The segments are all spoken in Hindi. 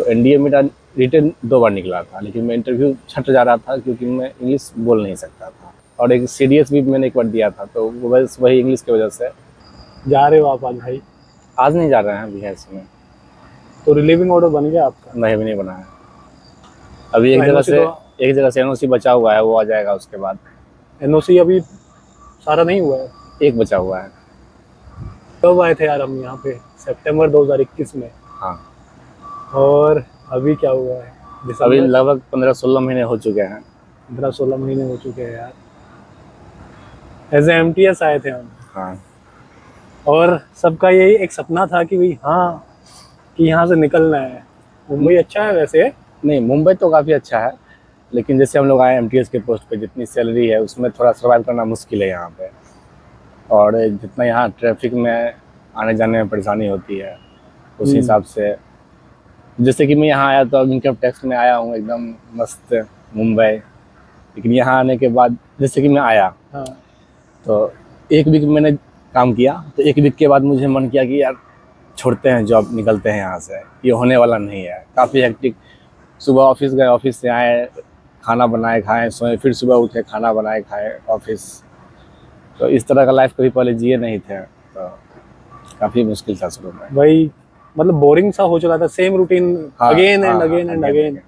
एनडीए मेरा रिटन 2 बार निकला था, लेकिन मैं इंटरव्यू छट जा रहा था क्योंकि मैं इंग्लिश बोल नहीं सकता था। और एक सीडीएस भी मैंने एक बार दिया था, तो वो बस वही इंग्लिश की वजह से। जा रहे हो आप आज भाई? आज नहीं जा रहे हैं अभी, है इसमें। तो रिलीविंग ऑर्डर बन गया आपका? नहीं, अभी नहीं बना है। अभी एक तो जगह से एनओसी बचा हुआ है, वो आ जाएगा उसके बाद। एनओसी अभी सारा नहीं हुआ है? एक बचा हुआ है। कब आए थे यार हम यहाँ पे? सितंबर 2021 में। हाँ। और अभी क्या हुआ है? अभी लगभग 15-16 महीने हो चुके हैं। 15-16 महीने हो चुके हैं यार। एज एमटीएस आए थे हम। हाँ। और सबका यही एक सपना था कि भाई हाँ, कि यहाँ से निकलना है। मुंबई अच्छा है वैसे? नहीं, मुंबई तो काफ़ी अच्छा है, लेकिन जैसे हम लोग आए एमटीएस के पोस्ट पे, जितनी सैलरी है उसमें थोड़ा सर्वाइव करना मुश्किल है यहाँ पे। और जितना यहाँ ट्रैफिक में आने जाने में परेशानी होती है, उस हिसाब से। जैसे कि मैं यहाँ आया तो इनकम टैक्स में आया हूँ एकदम मस्त मुंबई, लेकिन यहाँ आने के बाद जैसे कि मैं आया, हाँ। तो 1 वीक मैंने काम किया, तो 1 वीक के बाद मुझे मन किया कि यार छोड़ते हैं जॉब, निकलते हैं यहाँ से, ये होने वाला नहीं है। काफ़ी हेक्टिक। सुबह ऑफिस गए, ऑफिस से आए, खाना बनाए खाएं, सोए, फिर सुबह उठे, खाना बनाए खाएं, ऑफिस। तो इस तरह का लाइफ कभी पहले जिए नहीं थे, तो काफ़ी मुश्किल था शुरू में। भाई मतलब बोरिंग सा हो चुका था, same routine again and again and again.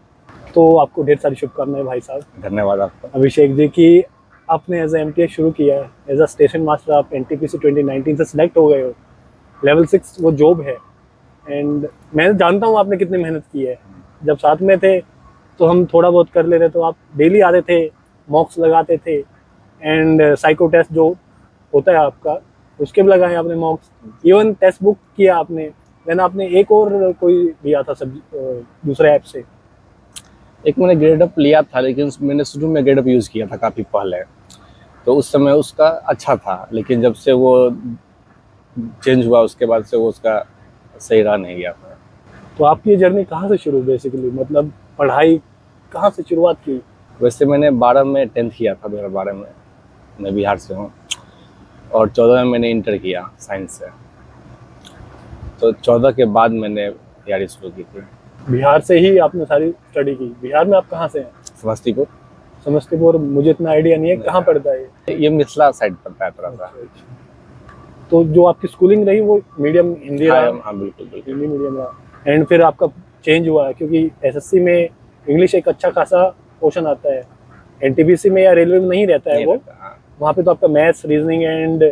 तो आपको ढेर सारी शुभकामनाएं भाई साहब। धन्यवाद आपका अभिषेक जी कि आपने एज एमटीएस शुरू किया है, एज अ स्टेशन मास्टर आप एनटीपीसी 2019 से सिलेक्ट हो गए हो। लेवल 6 वो जॉब है, एंड मैं जानता हूँ आपने कितनी मेहनत की है। जब साथ में थे तो हम थोड़ा बहुत कर लेते, तो आप डेली आते थे, मॉक्स लगाते थे, एंड साइको टेस्ट जो होता है आपका, उसके भी लगाए आपने मॉक्स। इवन टेक्स्ट बुक किया आपने। देन आपने एक और कोई दिया था सब दूसरे ऐप से। एक मैंने ग्रेडअप लिया था, लेकिन मैंने शुरू में ग्रेडअप यूज़ किया था काफ़ी पहले, तो उस समय उसका अच्छा था, लेकिन जब से वो चेंज हुआ उसके बाद से वो उसका सही रहा नहीं गया था। तो आपकी ये जर्नी कहाँ से शुरू बेसिकली, मतलब पढ़ाई कहाँ से शुरुआत की? वैसे मैंने 12 में 10th किया था, 2012 में। मैं बिहार से हूँ, और 14 में मैंने इंटर किया साइंस से। तो 14 के बाद मैंने तैयारी शुरू की थी। बिहार से ही आपने सारी स्टडी की? बिहार में आप कहाँ से हैं? समस्तीपुर। समस्तीपुर मुझे इतना आइडिया नहीं है, कहाँ पड़ता है ये मिथिला साइड पड़ता है थोड़ा सा। तो जो आपकी स्कूलिंग रही वो मीडियम हिंदी रहा? हाँ, बिल्कुल हिंदी मीडियम रहा। एंड फिर आपका चेंज हुआ है, क्योंकि एसएससी में इंग्लिश एक अच्छा खासा पोर्शन आता है, एनटीपीसी में या रेलवे में नहीं रहता है वो। वहाँ पे तो आपका मैथ्स, रीजनिंग एंड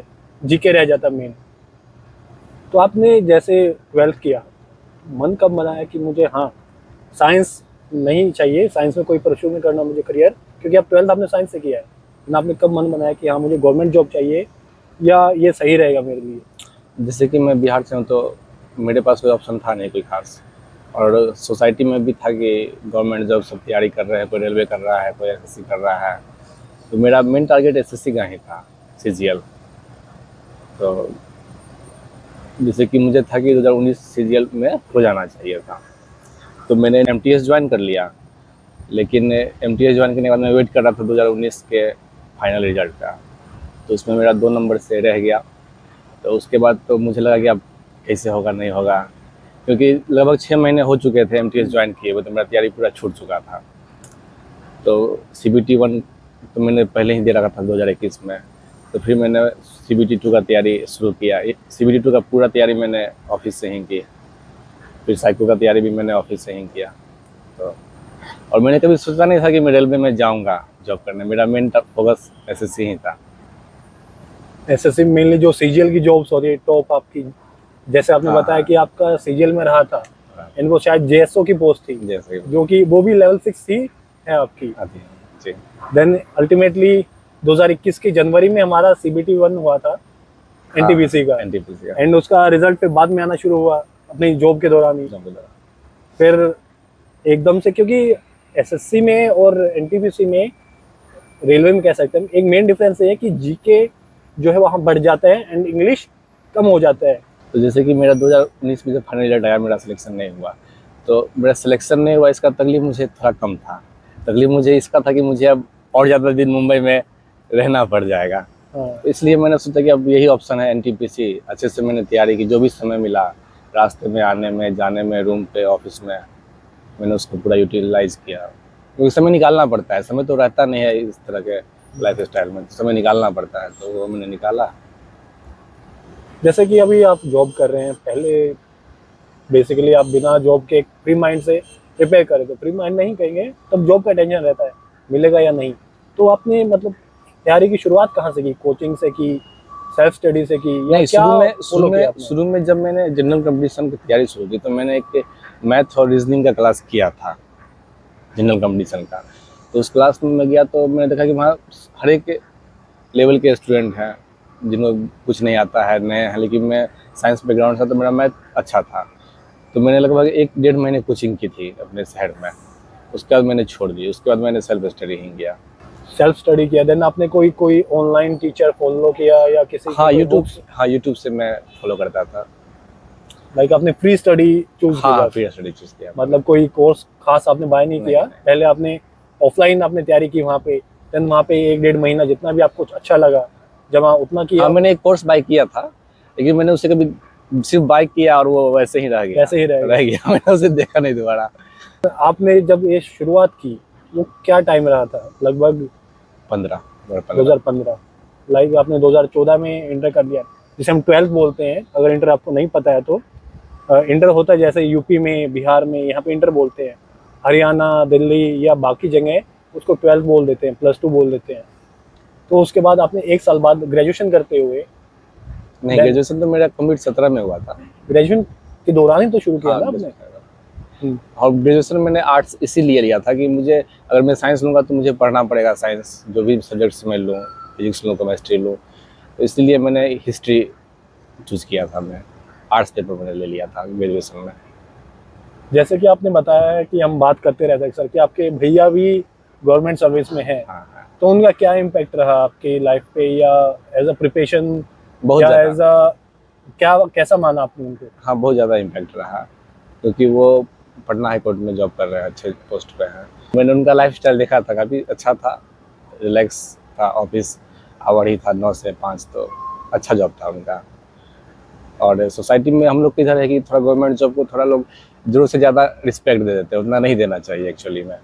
जीके रह जाता मेन। तो आपने जैसे 12th किया, मन कब बनाया कि मुझे हाँ साइंस नहीं चाहिए, साइंस में कोई परस्यू नहीं करना मुझे करियर, क्योंकि आप 12th आपने साइंस से किया है ना? आपने कब मन बनाया कि हाँ मुझे गवर्नमेंट जॉब चाहिए, या ये सही रहेगा मेरे लिए? जैसे कि मैं बिहार से हूँ, तो मेरे पास कोई ऑप्शन था नहीं कोई खास, और सोसाइटी में भी था कि गवर्नमेंट जॉब सब तैयारी कर रहे हैं, कोई रेलवे कर रहा है, कोई एसएससी कर रहा है। तो मेरा मेन टारगेट एसएससी का ही था, सीजीएल। तो जैसे कि मुझे था कि 2019 सीजीएल में हो जाना चाहिए था, तो मैंने एमटीएस ज्वाइन कर लिया। लेकिन एमटीएस ज्वाइन करने के बाद मैं वेट कर रहा था 2019 के फाइनल रिजल्ट का, तो उसमें मेरा 2 नंबर से रह गया। तो उसके बाद तो मुझे लगा कि अब कैसे होगा, नहीं होगा, क्योंकि लगभग 6 महीने हो चुके थे एमटीएस ज्वाइन किए हुए, तो मेरा तैयारी पूरा छूट चुका था। तो CBT 1 तो मैंने पहले ही दे रखा था 2021 में, तो फिर मैंने CBT 2 का तैयारी शुरू किया। CBT 2 का पूरा तैयारी मैंने ऑफिस से ही की, फिर साइको का तैयारी भी मैंने ऑफिस से ही किया। तो और मैंने कभी सोचा नहीं था कि मैं रेलवे में जाऊँगा जॉब करने, मेरा मेन फोकस एसएससी ही था। एसएससी मेनली जो सीजीएल की जॉब्स हो रही है टॉप आपकी, जैसे आपने बताया कि आपका सीजीएल में रहा था, एंड वो शायद जेएसओ की पोस्ट थी, जो कि वो भी लेवल 6 ही है आपकी। देन अल्टीमेटली 2021 की जनवरी में हमारा CBT 1 हुआ था एनटीपीसी का, एंड उसका रिजल्ट फिर बाद में आना शुरू हुआ अपनी जॉब के दौरान ही। फिर एकदम से, क्योंकि एसएससी में और एनटीपीसी में, रेलवे में कह सकते हैं, एक मेन डिफरेंस ये है कि जीके जो है वहाँ बढ़ जाता है एंड इंग्लिश कम हो जाता है। तो जैसे कि मेरा 2019 में जब फाइनल रिजल्ट आया, मेरा सिलेक्शन नहीं हुआ, तो मेरा सिलेक्शन नहीं हुआ, इसका तकलीफ मुझे थोड़ा कम था। तकलीफ मुझे इसका था कि मुझे अब और ज़्यादा दिन मुंबई में रहना पड़ जाएगा। तो इसलिए मैंने सोचा कि अब यही ऑप्शन है एनटीपीसी। अच्छे से मैंने तैयारी की, जो भी समय मिला रास्ते में आने में, जाने में, रूम पे, ऑफिस में, मैंने उसको पूरा यूटिलाइज किया, क्योंकि समय निकालना पड़ता है, समय तो रहता नहीं है इस तरह के लाइफ स्टाइल में, तो समय निकालना पड़ता है, तो वो मैंने निकाला। जैसे कि अभी आप जॉब कर रहे हैं, पहले बेसिकली आप बिना जॉब के एक फ्री माइंड से प्रिपेयर करें, तो फ्री माइंड नहीं कहेंगे, तब जॉब का टेंशन रहता है मिलेगा या नहीं। तो आपने मतलब तैयारी की शुरुआत कहाँ से की? कोचिंग से की, सेल्फ स्टडी से की, या नहीं, क्या follow किया आपने? शुरू में जब मैंने जनरल कंपटीशन की तैयारी शुरू की, तो मैंने एक मैथ और रीजनिंग का क्लास किया था जनरल कंपटीशन का। तो उस क्लास में मैं गया तो मैंने देखा कि वहाँ हर एक लेवल के स्टूडेंट हैं जिनको कुछ नहीं आता है, नए हैं, लेकिन मैं साइंस बैकग्राउंड था तो मेरा मैथ अच्छा था। तो मैंने लगभग 1-1.5 महीने कोचिंग की थी अपने शहर में, उसके बाद मैंने छोड़ दी, उसके बाद मैंने सेल्फ स्टडी ही किया। सेल्फ स्टडी किया, देन आपने कोई ऑनलाइन टीचर फॉलो किया या किसी हाँ यूट्यूब से मैं फॉलो करता था। लाइक आपने फ्री स्टडी चूज किया? हाँ, फ्री स्टडी चूज किया। मतलब कोई कोर्स खास आपने बाय नहीं किया? नहीं। पहले आपने ऑफलाइन आपने तैयारी की वहाँ पे, देन वहाँ पे 1-1.5 महीना जितना भी आपको अच्छा लगा जमा उतना किया? हाँ, मैंने एक कोर्स बाय किया था, लेकिन मैंने उसे कभी सिर्फ बाय किया और वो वैसे ही रह गया। वैसे ही रह गया मैंने उसे देखा नहीं दोबारा। आपने जब ये शुरुआत की, वो क्या टाइम रहा था? लगभग 2015। लाइक आपने 2014 में इंटर कर लिया, जिसे हम 12th बोलते हैं। अगर इंटर आपको नहीं पता है तो इंटर होता है जैसे यूपी में, बिहार में, यहाँ पे इंटर बोलते हैं। हरियाणा, दिल्ली या बाकी जगह उसको 12th बोल देते हैं, +2 बोल देते हैं। तो उसके बाद आपने 1 साल बाद ग्रेजुएशन करते हुए, नहीं, ग्रेजुएशन तो मेरा कंप्लीट 17 में हुआ था। ग्रेजुएशन के दौरान ही तो शुरू किया हाँ, ना आपने? और ग्रेजुएशन मैंने आर्ट्स इसीलिए लिया था कि मुझे, अगर मैं साइंस लूँगा तो मुझे पढ़ना पड़ेगा साइंस, जो भी सब्जेक्ट्स मैं लूँ, फिजिक्स लूँ, केमिस्ट्री लूँ, तो इसलिए मैंने हिस्ट्री चूज़ किया था। मैं आर्ट्स पेपर मैंने ले लिया था ग्रेजुएशन में। जैसे कि आपने बताया है कि हम बात करते रहते हैं सर कि आपके भैया भी गवर्नमेंट सर्विस में हैं, हाँ। तो उनका क्या इम्पैक्ट रहा आपकी लाइफ पे, या एज अ प्रिपरेशन, बहुत या ज़्यादा। एज अ क्या कैसा माना आपने उनको? हाँ, बहुत ज़्यादा इम्पैक्ट रहा, क्योंकि वो पटना हाई कोर्ट में जॉब कर रहे हैं, अच्छे पोस्ट पे हैं। मैंने उनका लाइफस्टाइल देखा था, काफ़ी अच्छा था, रिलैक्स था, ऑफिस आवर ही था 9 से 5, तो अच्छा जॉब था उनका। और सोसाइटी में हम लोग को इधर है कि थोड़ा गवर्नमेंट जॉब को थोड़ा लोग ज़रूरत से ज़्यादा रिस्पेक्ट दे देते हैं, उतना नहीं देना चाहिए एक्चुअली में,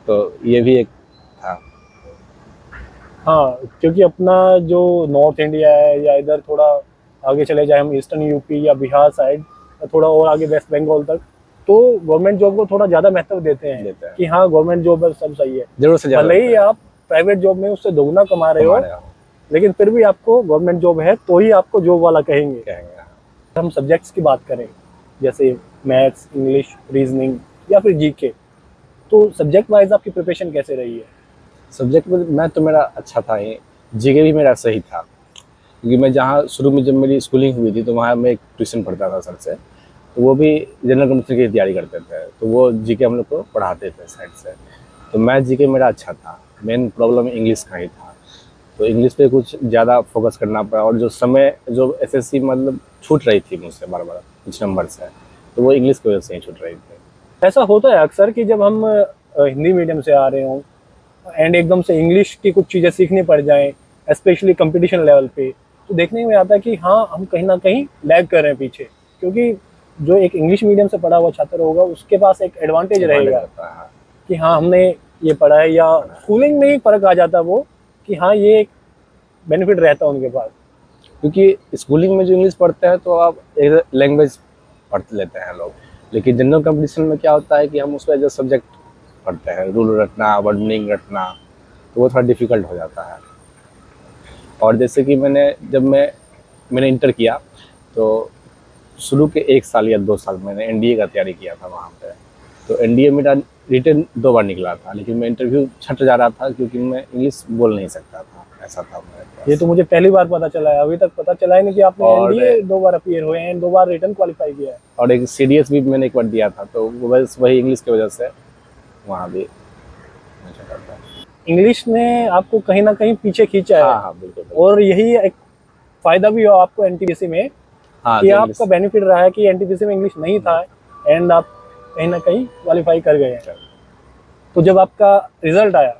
तो ये भी एक था। हाँ, क्योंकि अपना जो नॉर्थ इंडिया है, या इधर थोड़ा आगे चले जाए हम ईस्टर्न यूपी या बिहार साइड, या थोड़ा और आगे वेस्ट बंगाल तक, तो गवर्नमेंट जॉब को थोड़ा ज़्यादा महत्व देते हैं कि हाँ गवर्नमेंट जॉब है, सब सही है। ज़रूरत से ज़्यादा, भले ही आप प्राइवेट जॉब में उससे दोगुना कमा रहे हो, लेकिन फिर भी आपको गवर्नमेंट जॉब है तो ही आपको जॉब वाला कहेंगे। हम सब्जेक्ट्स की बात करें, जैसे मैथ्स, इंग्लिश, रीजनिंग या फिर जीके, तो सब्जेक्ट वाइज आपकी प्रिपरेशन कैसे रही है? सब्जेक्ट में मैथ तो मेरा अच्छा था ही, जीके भी मेरा सही था, क्योंकि मैं जहाँ शुरू में जब मेरी स्कूलिंग हुई थी तो वहाँ मैं एक ट्यूशन पढ़ता था सर से, तो वो भी जनरल कंपटीशन की तैयारी करते थे, तो वो जीके हम लोग को पढ़ाते थे साइड से, तो मैथ जीके मेरा अच्छा था। मेन प्रॉब्लम इंग्लिश का ही था, तो इंग्लिश पे कुछ ज़्यादा फोकस करना पड़ा, और जो समय जो एसएससी मतलब छूट रही थी मुझसे बार बार कुछ नंबर से, तो वो इंग्लिश की वजह से ही छूट रही थी। ऐसा होता है अक्सर कि जब हम हिंदी मीडियम से आ रहे हों एंड एकदम से इंग्लिश की कुछ चीज़ें सीखनी पड़ जाएं, स्पेशली कंपटीशन लेवल पे, तो देखने में आता है कि हाँ हम कहीं ना कहीं लैग कर रहे हैं पीछे, क्योंकि जो एक इंग्लिश मीडियम से पढ़ा हुआ छात्र होगा उसके पास एक एडवांटेज रहेगा कि हाँ हमने ये पढ़ा है, या स्कूलिंग में ही फ़र्क आ जाता है वो कि हाँ ये एक बेनिफिट रहता है उनके पास। क्योंकि स्कूलिंग में जो इंग्लिश पढ़ते हैं तो आप एक लैंग्वेज पढ़ लेते हैं लोग, लेकिन जनरल कंपटीशन में क्या होता है कि हम उसको एज ए सब्जेक्ट पढ़ते हैं, रूल रटना, वर्ड मीनिंग रटना, तो वो थोड़ा डिफ़िकल्ट हो जाता है। और जैसे कि मैंने इंटर किया तो शुरू के 1 साल या 2 साल मैंने एनडीए का तैयारी किया था वहाँ पे, तो एनडीए मेरा रिटन 2 बार निकला था, लेकिन मैं इंटरव्यू छट जा रहा था क्योंकि मैं इंग्लिश बोल नहीं सकता था, ऐसा था मेरे पास। ये तो मुझे पहली बार पता चला है, अभी तक पता चला ही नहीं कि आपने एनडीए 2 बार अपीयर हुए हैं, 2 बार रिटन क्वालिफाई किया है। और एक सीडीएस भी मैंने 1 बार दिया था, तो बस वही इंग्लिश की वजह से वहाँ भी इंग्लिश ने आपको कहीं ना कहीं पीछे खींचा है। हाँ, बिल्कुल। और यही एक फायदा भी हो आपको एनटीपीसी में, कि आपका बेनिफिट रहा है कि एनटीपीसी में इंग्लिश नहीं था एंड आप कहीं ना कहीं क्वालिफाई कर गए हैं। तो जब आपका रिजल्ट आया,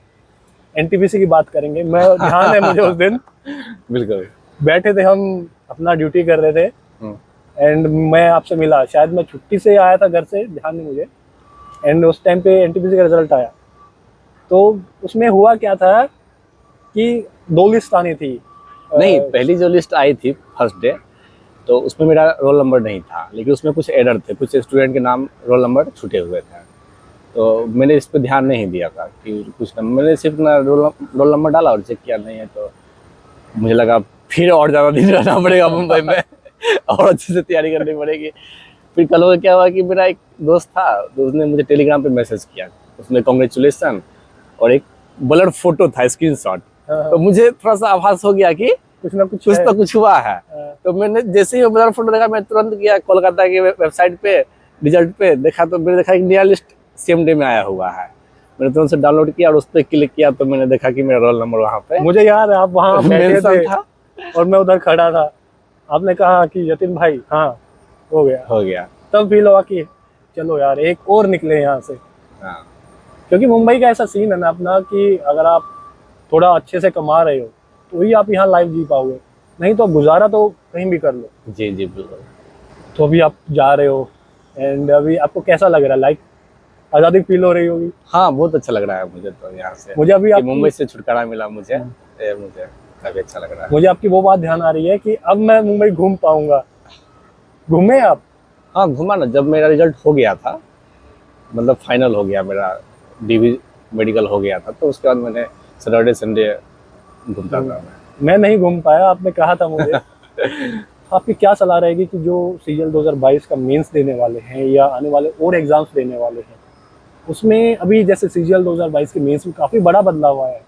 एनटीपीसी की बात करेंगे, मैं ध्यान है मुझे उस दिन बिल्कुल बैठे थे हम, अपना ड्यूटी कर रहे थे एंड मैं आपसे मिला, शायद मैं छुट्टी से आया था घर से, ध्यान नहीं मुझे। एंड उस टाइम पे एनटीपीसी का रिजल्ट आया, तो उसमें हुआ क्या था कि 2 लिस्ट आनी थी। नहीं, पहली जो लिस्ट आई थी फर्स्ट डे, तो उसमें मेरा रोल नंबर नहीं था, लेकिन उसमें कुछ एरर थे, कुछ स्टूडेंट के नाम रोल नंबर छूटे हुए थे। तो मैंने इस पे ध्यान नहीं दिया था कि कुछ मैंने सिर्फ ना रोल नंबर डाला और चेक किया नहीं है, तो मुझे लगा फिर और ज़्यादा दिन रहना पड़ेगा मुंबई में और अच्छे से तैयारी करनी पड़ेगी। फिर कल को क्या हुआ कि मेरा एक दोस्त था, तो उसने मुझे टेलीग्राम पे मैसेज किया, उसमें कॉन्ग्रेचुलेसन और एक ब्लर फोटो था, स्क्रीनशॉट। तो मुझे थोड़ा सा आभास हो गया कि कुछ ना कुछ तो कुछ हुआ है। तो मैंने जैसे ही ब्लर फोटो देखा, मैं तुरंत गया कोलकाता की वेबसाइट पे, रिजल्ट पे देखा, तो मैंने देखा एक नया लिस्ट सेम डे में आया हुआ है। मैंने तुरंत से डाउनलोड किया और उस पर क्लिक किया, तो मैंने देखा कि मेरा रोल नंबर वहाँ पे मुझे याद है आप वहाँ बैठे थे था और मैं उधर खड़ा था। आपने कहा कि यतिन भाई हाँ हो गया। तब फील हुआ कि चलो यार एक और निकले यहाँ से। हाँ। क्योंकि मुंबई का ऐसा सीन है ना अपना कि अगर आप थोड़ा अच्छे से कमा रहे हो तो ही आप यहाँ लाइफ जी पाओगे, नहीं तो गुजारा तो कहीं भी कर लो। जी जी बिल्कुल। तो अभी आप जा रहे हो एंड अभी आपको कैसा लग रहा है, लाइक आज़ादी फील हो रही होगी? हाँ, बहुत अच्छा लग रहा है मुझे तो यहाँ से। मुझे अभी मुंबई से छुटकारा मिला मुझे, मुझे काफी अच्छा लग रहा है। मुझे आपकी वो बात ध्यान आ रही है कि अब मैं मुंबई घूम पाऊंगा। घूमे आप? हाँ घूमा ना, जब मेरा रिजल्ट हो गया था, मतलब फाइनल हो गया मेरा, डीवी मेडिकल हो गया था, तो उसके बाद मैंने सैटरडे संडे घूमता था। मैं नहीं घूम पाया, आपने कहा था मुझे। आपकी क्या सलाह रहेगी कि जो सीजीएल 2022 का मेंस देने वाले हैं या आने वाले और एग्जाम्स देने वाले हैं, उसमें अभी जैसे सीजीएल 2022 के मेंस में काफ़ी बड़ा बदलाव आया है,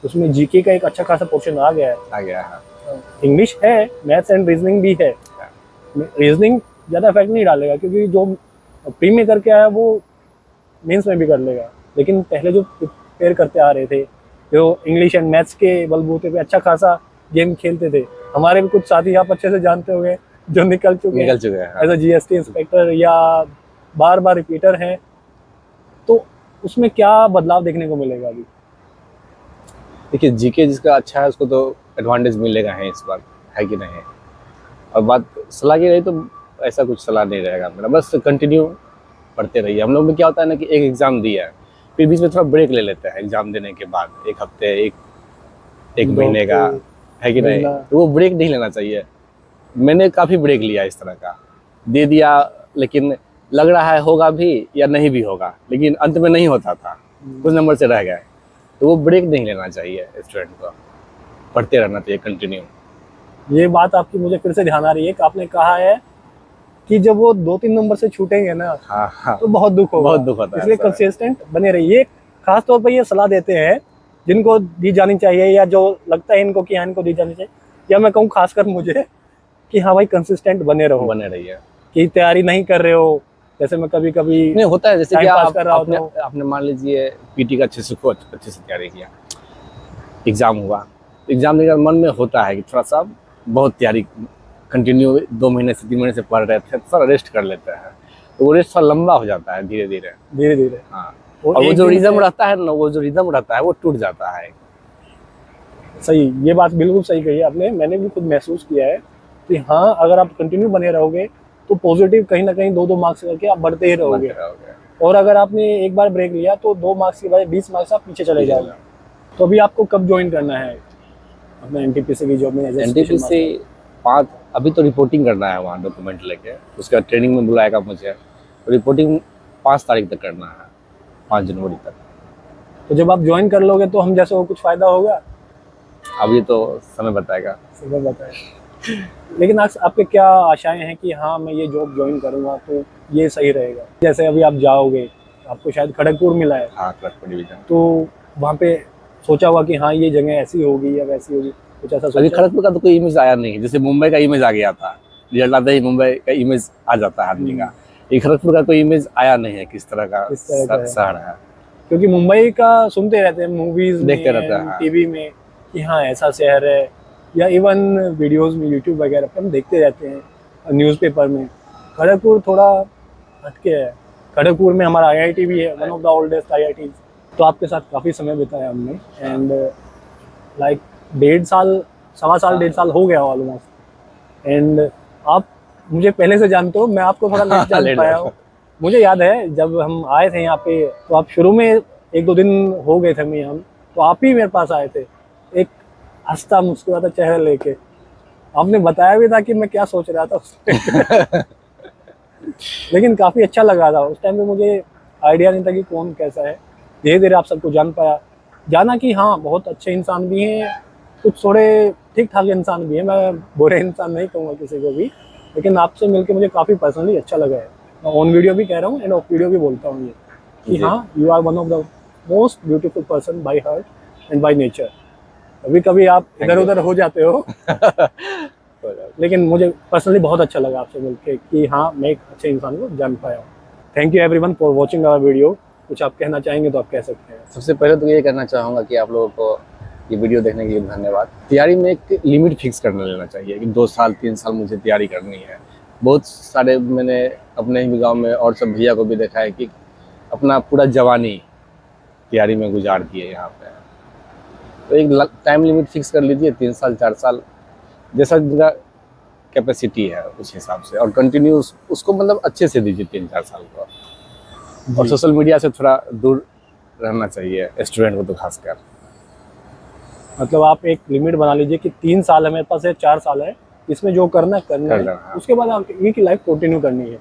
उसमें जीके का एक अच्छा खासा पोर्शन आ गया है, इंग्लिश है, मैथ्स एंड रीजनिंग भी है। रीजनिंग ज़्यादा इफेक्ट नहीं डालेगा क्योंकि जो प्री में करके आया वो मेंस में भी कर लेगा, लेकिन पहले जो प्रिपेयर करते आ रहे थे, जो इंग्लिश एंड मैथ्स के बलबूते पे अच्छा खासा गेम खेलते थे, हमारे भी कुछ साथी आप अच्छे से जानते होंगे जो निकल चुके हैं एज अ जीएसटी इंस्पेक्टर या बार बार रिपीटर हैं, तो उसमें क्या बदलाव देखने को मिलेगा अभी? देखिए, जीके जिसका अच्छा है उसको तो एडवांटेज मिलेगा है इस बार, है कि नहीं? और बात सलाह की रही तो ऐसा कुछ सलाह नहीं रहेगा मेरा, बस कंटिन्यू पढ़ते रहिए। हम लोग में क्या होता है ना कि एक एग्ज़ाम दिया है, फिर बीच में थोड़ा ब्रेक ले लेते हैं एग्ज़ाम देने के बाद, एक हफ्ते एक महीने का, है कि नहीं? तो वो ब्रेक नहीं लेना चाहिए। मैंने काफ़ी ब्रेक लिया इस तरह का, दे दिया, लेकिन लग रहा है होगा भी या नहीं भी होगा, लेकिन अंत में नहीं होता था, कुछ नंबर से रह गए। तो वो ब्रेक नहीं लेना चाहिए स्टूडेंट को, पढ़ते रहना चाहिए कंटिन्यू। ये बात आपकी मुझे फिर से ध्यान आ रही है कि आपने कहा है कि जब वो 2-3 नंबर से छूटेंगे ना, हाँ, तो बहुत दुख होगा, बहुत दुख होता है। इसलिए कंसिस्टेंट बने रहिए। खास तौर पर ये सलाह देते हैं जिनको दी जानी चाहिए या जो लगता है इनको कि हाँ इनको दी जानी चाहिए, या मैं कहूँ खासकर मुझे कि हाँ भाई कंसिस्टेंट बने रहिए, कि तैयारी नहीं कर रहे हो। जैसे मैं कभी कभी नहीं होता है, जैसे कि आपने मान लीजिए पीटी का अच्छे से तैयारी किया, एग्जाम हुआ, एग्जाम देने का मन में होता है कि थोड़ा सा बहुत तैयारी कंटिन्यू 2 महीने से 3 महीने से पढ़ रहे थे, थोड़ा रेस्ट कर लेते हैं, तो वो रेस्ट थोड़ा लंबा हो जाता है धीरे धीरे। हाँ, और वो जो रिदम रहता है ना, वो टूट जाता है। सही, ये बात बिल्कुल सही कही आपने, मैंने भी खुद महसूस किया है कि हाँ अगर आप कंटिन्यू बने रहोगे तो पॉजिटिव कहीं ना कहीं 2-2 मार्क्स करके आप बढ़ते ही रहोगे। और अगर आपने एक बार ब्रेक लिया तो 2 मार्क्स के बाद 20 मार्क्स आप पीछे चले जाओगे। तो अभी आपको कब ज्वाइन करना है अपने एनटीपीसी की जॉब में? एनटीपीसी 5 अभी तो रिपोर्टिंग करना है वहाँ, डॉक्यूमेंट लेके, उसका ट्रेनिंग में बुलाएगा मुझे, तो रिपोर्टिंग 5 तारीख तक करना है, 5 जनवरी तक। तो जब आप ज्वाइन कर लोगे तो हम जैसे वो कुछ फ़ायदा होगा? अभी तो समय बताएगा। लेकिन आपके क्या आशाएं हैं कि हाँ मैं ये जॉब ज्वाइन करूँगा तो ये सही रहेगा? जैसे अभी आप जाओगे, आपको शायद खड़गपुर मिला है। हाँ, खड़गपुर डिवीजन। तो वहाँ पे सोचा हुआ कि हाँ ये जगह ऐसी होगी या वैसी होगी, कुछ ऐसा सोचा? अभी खड़गपुर का तो कोई इमेज आया नहीं, जैसे मुंबई का इमेज आ गया था, रिजल्ट आता ही मुंबई का इमेज आ जाता है आदमी का। ये खड़गपुर का कोई इमेज आया नहीं है, किस तरह का शहर है। क्योंकि मुंबई का सुनते रहते हैं, मूवीज देखते रहते हैं, टीवी में कि हाँ ऐसा शहर है, या इवन वीडियोस में यूट्यूब वगैरह पर हम देखते रहते हैं, न्यूज़पेपर में। खड़गपुर थोड़ा हटके है। खड़गपुर में हमारा आईआईटी भी है, one of the oldest IIT. तो आपके साथ काफ़ी समय बिताया हमने, एंड लाइक 1.5 साल, सवा साल 1.5 साल हो गया ऑलमोस्ट। एंड आप मुझे पहले से जानते हो, मैं आपको थोड़ा लेट जान पाया हूँ। मुझे याद है जब हम आए थे यहाँ पे, तो आप शुरू में 1-2 दिन हो गए थे मैं हम, तो आप ही मेरे पास आए थे एक हंसता मुस्कुराता चेहरा लेके। आपने बताया भी था कि मैं क्या सोच रहा था उस टाइम लेकिन काफ़ी अच्छा लगा था उस टाइम पे। मुझे आइडिया नहीं था कि कौन कैसा है। धीरे धीरे आप सबको जान पाया, जाना कि हाँ बहुत अच्छे इंसान भी हैं, कुछ थोड़े ठीक ठाक इंसान भी हैं। मैं बुरे इंसान नहीं कहूँगा किसी को भी, लेकिन आपसे मिलके मुझे काफ़ी पर्सनली अच्छा लगा है। मैं ऑन वीडियो भी कह रहा हूँ एंड ऑफ वीडियो भी बोलता हूँ ये कि हाँ, you are one of the most beautiful person by heart and by nature. कभी कभी आप इधर उधर हो जाते हो लेकिन मुझे पर्सनली बहुत अच्छा लगा आपसे मिलके कि हाँ, मैं एक अच्छे इंसान को जान पाया हूँ। Thank you everyone for watching our video. कुछ आप कहना चाहेंगे तो आप कह सकते हैं। सबसे पहले तो ये कहना चाहूँगा कि आप लोगों को ये वीडियो देखने के लिए धन्यवाद। तैयारी में एक लिमिट फिक्स करना लेना चाहिए कि 2 साल 3 साल मुझे तैयारी करनी है। बहुत सारे मैंने अपने ही गांव में और सब भैया को भी देखा है कि अपना पूरा जवानी तैयारी में गुजार दिए यहाँ पे। तो एक टाइम लिमिट फिक्स कर लीजिए, 3 साल 4 साल जैसा जिनका कैपेसिटी है उस हिसाब से, और कंटिन्यू उसको मतलब अच्छे से दीजिए 3-4 साल को। और सोशल मीडिया से थोड़ा दूर रहना चाहिए स्टूडेंट को तो खासकर। मतलब आप एक लिमिट बना लीजिए कि 3 साल है मेरे पास है, 4 साल है, इसमें जो करना है उसके बाद आप ये की लाइफ कंटिन्यू करनी है,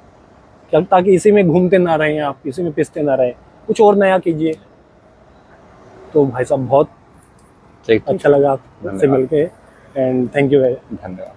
क्या ताकि इसी में घूमते ना रहें, आप इसी में पिसते ना रहें, कुछ और नया कीजिए। तो भाई साहब बहुत अच्छा लगा आपसे मिलके एंड थैंक यू। धन्यवाद।